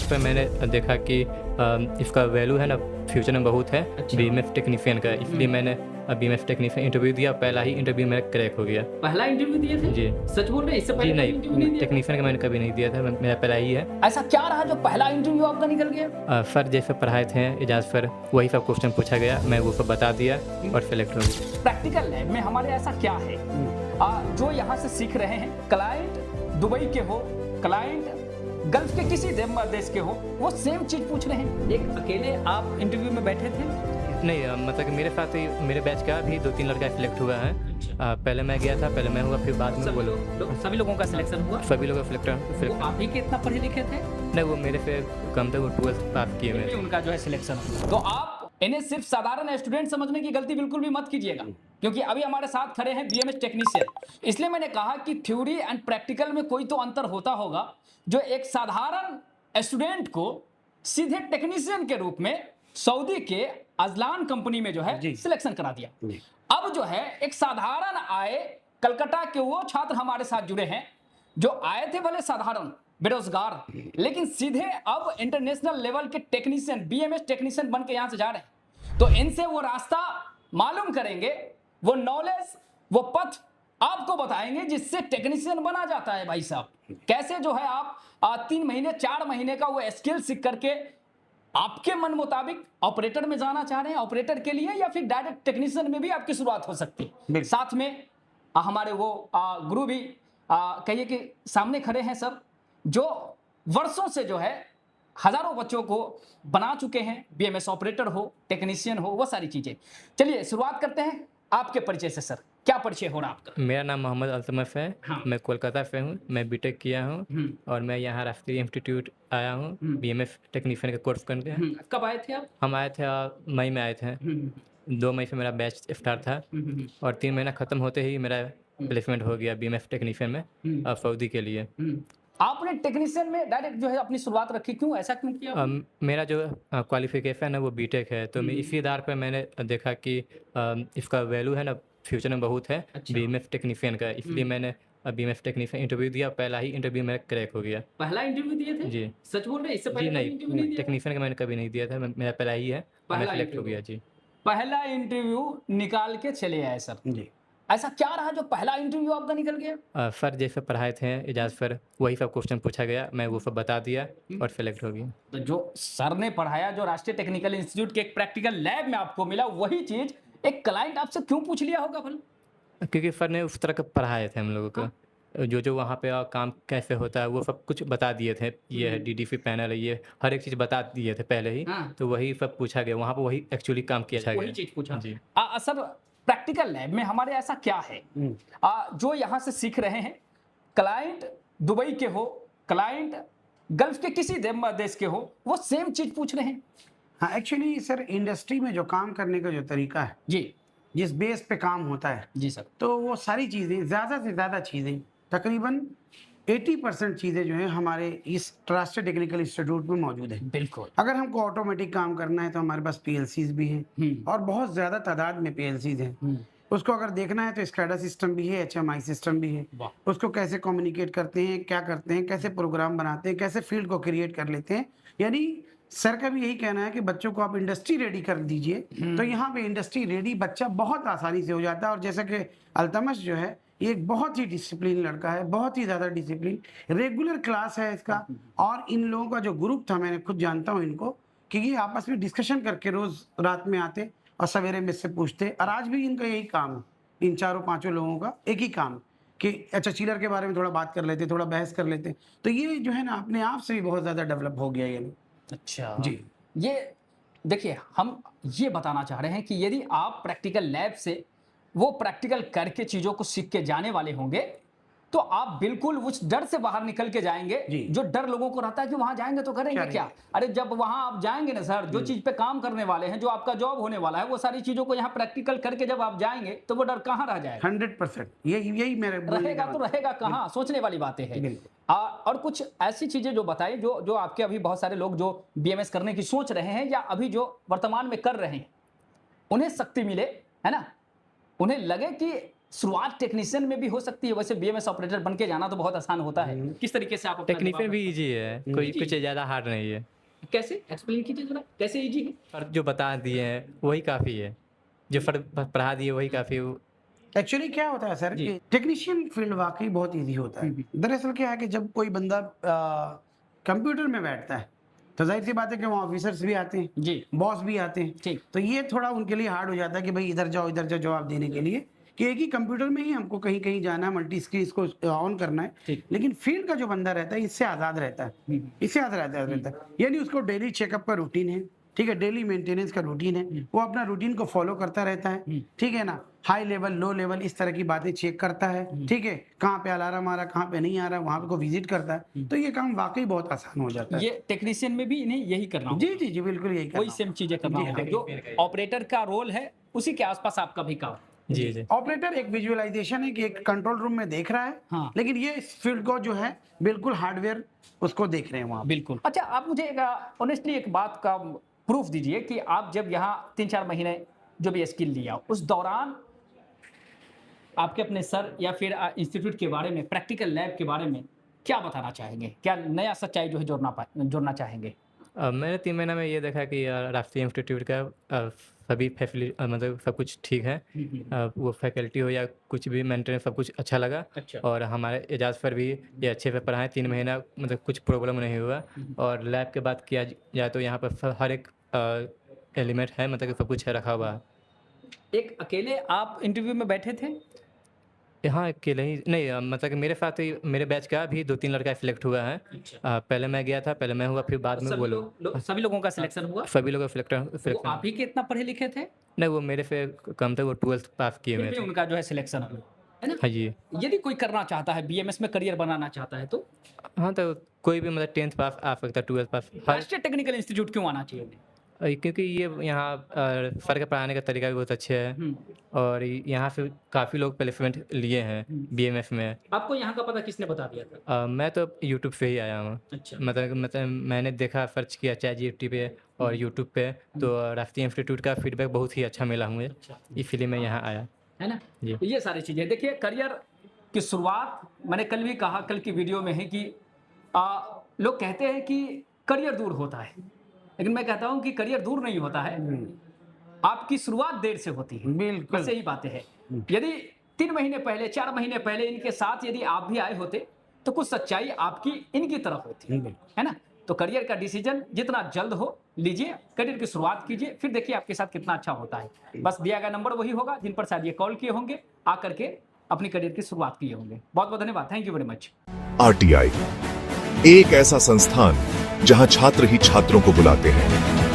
पे मैंने देखा कि इसका वैल्यू है ना फ्यूचर में बहुत है अच्छा। बीएमएफ टेक्नीशियन का, इसलिए मैंने बीएमएफ टेक्नीशियन इंटरव्यू दिया। पहला ही इंटरव्यू मेरा क्रैक हो गया। पहला इंटरव्यू दिए थे? जी। सच बोल रहे हैं? इससे जी पहले कभी इंटरव्यू नहीं नहीं, दिया? टेक्नीशियन का मैंने कभी नहीं दिया था, मेरा पहला ही है। ऐसा क्या रहा जो पहला इंटरव्यू आपका निकल गया? सर जैसे पढ़ाए थे एजाज सर, वही सब क्वेश्चन पूछा गया, मैं वो सब बता दिया और सेलेक्ट हो गया। प्रैक्टिकल लैब में हमारे ऐसा क्या है जो यहाँ से सीख रहे हैं? क्लाइंट दुबई के हो, क्लाइंट गल्फ के किसी देश के हो, वो सेम चीज पूछ रहे हैं। एक अकेले आप इंटरव्यू में बैठे थे? नहीं, मतलब कि मेरे साथ ही मेरे बैच का भी 2-3 लड़का सिलेक्ट हुआ है। पहले मैं गया था, पहले मैं हुआ, फिर बाद में वो लोग। सभी लोगों का सिलेक्शन हुआ? सभी लोग सिलेक्ट। वो आप ही के इतना पढ़े लिखे थे? नहीं, वो मेरे से कम थे, वो 12th पास किए फिर भी हुए। उनका जो है सिलेक्शन हुआ। तो आप इन्हें सिर्फ साधारण स्टूडेंट समझने की गलती बिल्कुल भी मत कीजिएगा, क्योंकि अभी हमारे साथ खड़े हैं बीएमएस टेक्नीशियन। इसलिए मैंने कहा कि थ्योरी एंड प्रैक्टिकल में कोई तो अंतर होता होगा, जो एक साधारण स्टूडेंट को सीधे टेक्नीशियन के रूप में सऊदी के अजलान कंपनी में जो है सिलेक्शन करा दिया। अब जो है एक साधारण आए कलकत्ता के वो छात्र हमारे साथ जुड़े हैं, जो आए थे भले साधारण बेरोजगार, लेकिन सीधे अब इंटरनेशनल लेवल के टेक्नीशियन, बीएमएस टेक्नीशियन बन के यहां से जा रहे हैं। तो इनसे वो रास्ता मालूम करेंगे, वो नॉलेज, वो पथ आपको बताएंगे जिससे टेक्नीशियन बना जाता है। भाई साहब, कैसे जो है आप 3 महीने 4 महीने का वो स्किल सीख करके आपके मन मुताबिक ऑपरेटर में जाना चाह रहे हैं, ऑपरेटर के लिए, या फिर डायरेक्ट टेक्नीशियन में भी आपकी शुरुआत हो सकती है। साथ में हमारे वो गुरु भी कहिए कि सामने खड़े हैं सर, जो वर्षों से जो है हजारों बच्चों को बना चुके हैं, बीएमएस ऑपरेटर हो, टेक्नीशियन हो, वो सारी चीजें। चलिए शुरुआत करते हैं आपके परिचय से। सर, क्या परिचय हो रहा आपका? मेरा नाम मोहम्मद अल्तमफ है। हाँ। मैं कोलकाता से हूँ, मैं बीटेक किया हूँ और मैं यहाँ राष्ट्रीय इंस्टीट्यूट आया हूँ बीएमएफ टेक्नीशियन का कोर्स करके। कब आए थे आप? हम आए थे मई में आए थे। 2 मई से मेरा बैच स्टार्ट था और 3 महीना ख़त्म होते ही मेरा प्लेसमेंट हो गया बीएमएफ टेक्नीशियन में सऊदी के लिए। आपने टेक्नीशियन में डायरेक्ट जो है अपनी शुरुआत रखी, क्यों, ऐसा क्यों किया आपने? मेरा जो क्वालिफिकेशन है वो बीटेक है, तो मैं इसी आधार पर मैंने देखा कि इसका वैल्यू है ना फ्यूचर में बहुत है बीएमएफ टेक्नीशियन का, इसलिए मैंने बीएमएफ टेक्नीशियन इंटरव्यू दिया। पहला ही इंटरव्यू मेरा क्रैक हो गया। पहला इंटरव्यू दिए थे? जी। सच बोल रहे हैं? इससे जी पहले कभी इंटरव्यू नहीं नहीं, दिया? टेक्नीशियन का मैंने कभी नहीं दिया था, मेरा पहला ही है, मैं पहला सिलेक्ट हो इंटरव्यू। गया। जी। पहला इंटरव्यू निकाल के चले आए सर। जी। ऐसा क्या रहा जो पहला इंटरव्यू आपका निकल गया? सर जैसे पढ़ाए थे एजाज सर, वही सब क्वेश्चन पूछा गया, मैं वो सब बता दिया और सेलेक्ट हो गया। तो जो सर ने पढ़ाया, जो राष्ट्रीय टेक्निकल इंस्टीट्यूट के एक प्रैक्टिकल लैब में आपको मिला, वही चीज एक क्लाइंट आपसे क्यों पूछ लिया होगा भला? क्योंकि सर ने उस तरह का पढ़ाए थे हम लोगों को, जो वहाँ पे काम कैसे होता है वो सब कुछ बता दिए थे। ये है डीडीसी पैनल है, ये हर एक चीज़ बता दिए थे पहले ही। तो वही सब पूछा गया, वहाँ पे वही एक्चुअली काम किया वही गया। चीज पूछा। जी। सर, प्रैक्टिकल लैब में हमारे ऐसा क्या है जो यहाँ से सीख रहे हैं? क्लाइंट दुबई के हो, क्लाइंट गल्फ के किसी देश के हो, वो सेम चीज पूछ रहे हैं। हाँ, एक्चुअली सर इंडस्ट्री में जो काम करने का जो तरीका है, जी जिस बेस पे काम होता है, जी सर, तो वो सारी चीज़ें, ज़्यादा से ज़्यादा चीज़ें, तकरीबन 80% चीज़ें जो है हमारे इस राष्ट्रीय टेक्निकल इंस्टीट्यूट में मौजूद है। बिल्कुल। अगर हमको ऑटोमेटिक काम करना है तो हमारे पास पीएलसीज भी हैं और बहुत ज़्यादा तादाद में पीएलसीज हैं। उसको अगर देखना है तो स्कैडा सिस्टम भी है, एचएमआई सिस्टम भी है। उसको कैसे कम्युनिकेट करते हैं, क्या करते हैं, कैसे प्रोग्राम बनाते हैं, कैसे फील्ड को क्रिएट कर लेते हैं। यानी सर का भी यही कहना है कि बच्चों को आप इंडस्ट्री रेडी कर दीजिए, तो यहाँ पे इंडस्ट्री रेडी बच्चा बहुत आसानी से हो जाता है। और जैसा कि अल्तमश जो है, ये एक बहुत ही डिसिप्लिन लड़का है, बहुत ही ज़्यादा डिसिप्लिन, रेगुलर क्लास है इसका। और इन लोगों का जो ग्रुप था, मैंने खुद जानता हूँ इनको, कि ये आपस में डिस्कशन करके रोज़ रात में आते और सवेरे में से पूछते। और आज भी इनका यही काम है, इन 4-5 लोगों का एक ही काम कि अच्छा चिलर के बारे में थोड़ा बात कर लेते, थोड़ा बहस कर लेते। तो ये जो है ना अपने आप से भी बहुत ज़्यादा डेवलप हो गया ये। अच्छा जी। ये देखिए, हम ये बताना चाह रहे हैं कि यदि आप प्रैक्टिकल लैब से वो प्रैक्टिकल करके चीजों को सीख के जाने वाले होंगे, तो आप बिल्कुल उस डर से बाहर निकल के जाएंगे। जो डर लोगों को रहता है कि वहां जाएंगे तो करेंगे क्या? अरे जब वहां आप जाएंगे ना सर, जो चीज पे काम करने वाले हैं, जो आपका जॉब होने वाला है, वो सारी चीजों को यहाँ प्रैक्टिकल करके जब आप जाएंगे तो वो डर कहाँ रह जाएगा? 100% यही मेरे रहेगा तो रहेगा कहाँ? सोचने वाली बातें हैं। और कुछ ऐसी चीजें जो बताई, जो आपके अभी बहुत सारे लोग जो बीएमएस करने की सोच रहे हैं या अभी जो वर्तमान में कर रहे हैं, उन्हें शक्ति मिले, है ना, उन्हें लगे कि शुरुआत टेक्नीशियन में भी हो सकती है? वैसे बीएमएस ऑपरेटर बन के जाना तो बहुत आसान होता है, किस तरीके से आप अपना टेक्नीशियन भी इजी है, कोई जी। कुछ ज़्यादा हार्ड नहीं है। कैसे एक्सप्लेन कीजिए जरा, कैसे इजी है? पर जो बता दिए हैं वही काफ़ी है, जो पढ़ा दिए वही काफ़ी। एक्चुअली क्या होता है सर जी। कि टेक्नीशियन फील्ड वाकई बहुत इजी होता है। दरअसल क्या है कि जब कोई बंदा कंप्यूटर में बैठता है तो जाहिर सी बात है कि वहाँ ऑफिसर्स भी आते हैं, जी बॉस भी आते हैं। ठीक। तो ये थोड़ा उनके लिए हार्ड हो जाता है कि भाई इधर जाओ जवाब देने के लिए, कि एक ही कंप्यूटर में ही हमको कहीं कहीं जाना है, मल्टी स्क्रीन इसको ऑन करना है। ठीक। लेकिन फील्ड का जो बंदा रहता है इससे आज़ाद रहता है, इससे आज़ाद रहता है। यानी उसको डेली चेकअप का रूटीन है, ठीक है, डेली मेंटेनेंस का रूटीन है, वो अपना रूटीन को फॉलो करता रहता है, ठीक है ना। हाई लेवल लो लेवल इस तरह की बातें चेक करता है, ठीक है, कहाँ पे अलार्म आ रहा कहाँ पे नहीं आ रहा, वहाँ पे को विजिट करता है। तो ये काम वाकई बहुत आसान हो जाता है। ये टेक्नीशियन में भी इन्हें यही करना होगा। जी जी जी बिल्कुल यही वही करना सेम चीजें करना जी, होगा, जो ऑपरेटर का रोल है उसी के आसपास आपका भी काम। जी जी। ऑपरेटर एक विजुअलाइजेशन है कि एक कंट्रोल रूम में देख रहा है, हाँ। लेकिन ये इस फील्ड को जो है बिल्कुल हार्डवेयर उसको देख रहे हैं वहाँ पे। बिल्कुल। अच्छा, आप मुझे ऑनेस्टली एक बात का प्रूफ दीजिए कि आप जब यहाँ 3-4 महीने जो भी स्किल लिया उस दौरान आपके अपने सर या फिर इंस्टीट्यूट के बारे में, प्रैक्टिकल लैब के बारे में क्या बताना चाहेंगे? क्या नया सच्चाई जो है जोड़ना चाहेंगे? मैंने 3 महीना में ये देखा कि राष्ट्रीय इंस्टीट्यूट का सभी मतलब सब कुछ ठीक है। वो फैकल्टी हो या कुछ भी मेंटेनेंस सब कुछ अच्छा लगा। अच्छा। और हमारे एजाज पर भी ये अच्छे से पढ़ाएं। 3 महीना मतलब कुछ प्रॉब्लम नहीं हुआ। और लैब की बात किया जाए तो यहाँ पर हर एक एलिमेंट है, मतलब कि सब कुछ है रखा हुआ है। एक अकेले आप इंटरव्यू में बैठे थे? यहाँ अकेले ही नहीं, मतलब कि मेरे साथ ही मेरे बैच का भी 2-3 लड़का सिलेक्ट हुआ है। पहले मैं गया था, पहले मैं हुआ, फिर बाद में वो लोग। सभी लोगों का सिलेक्शन हुआ? सभी लोगों का वो सिलेक्शन। आप ही के इतना पढ़े लिखे थे? नहीं, वो मेरे से कम थे, वो 12th पास किए फिर हुए भी थे। उनका जो है सिलेक्शन हुआ, है ना? हाँ जी। यदि कोई करना चाहता है, बीएमएस में करियर बनाना चाहता है तो हाँ, तो कोई भी मतलब 10th पास आ सकता है, 12th पास हर। राष्ट्रीय टेक्निकल इंस्टीट्यूट क्यों आना चाहिए उन्हें? क्योंकि ये यहाँ सर के पढ़ाने का तरीका भी बहुत अच्छे है। और यहाँ से काफ़ी लोग प्लेसमेंट लिए हैं बीएमएस में। आपको यहाँ का पता किसने बता दिया था? मैं तो यूट्यूब से ही आया हूँ। अच्छा। मतलब मैंने देखा, सर्च किया ChatGPT पे और यूट्यूब पे, तो राष्ट्रीय इंस्टीट्यूट का फीडबैक बहुत ही अच्छा मिला मुझे, इसलिए मैं यहाँ आया। है ना? जी। ये सारी चीजें देखिए, करियर की शुरुआत मैंने कल भी कहा, कल की वीडियो में है कि लोग कहते हैं कि करियर दूर होता है, लेकिन मैं कहता हूं कि करियर दूर नहीं होता है, आपकी शुरुआत देर से होती है। बिल्कुल। बस यही बातें हैं। यदि 3 महीने पहले, 4 महीने पहले इनके साथ यदि आप भी आए होते तो कुछ सच्चाई आपकी इनकी तरफ होती है ना? तो करियर का डिसीजन जितना जल्द हो लीजिए, करियर की शुरुआत कीजिए, फिर देखिए आपके साथ कितना अच्छा होता है। बस दिया गया नंबर वही होगा जिन पर शायद ये कॉल किए होंगे, आकर के अपनी करियर की शुरुआत किए होंगे। बहुत बहुत धन्यवाद, thank you very much. RTI एक ऐसा संस्थान जहां छात्र ही छात्रों को बुलाते हैं।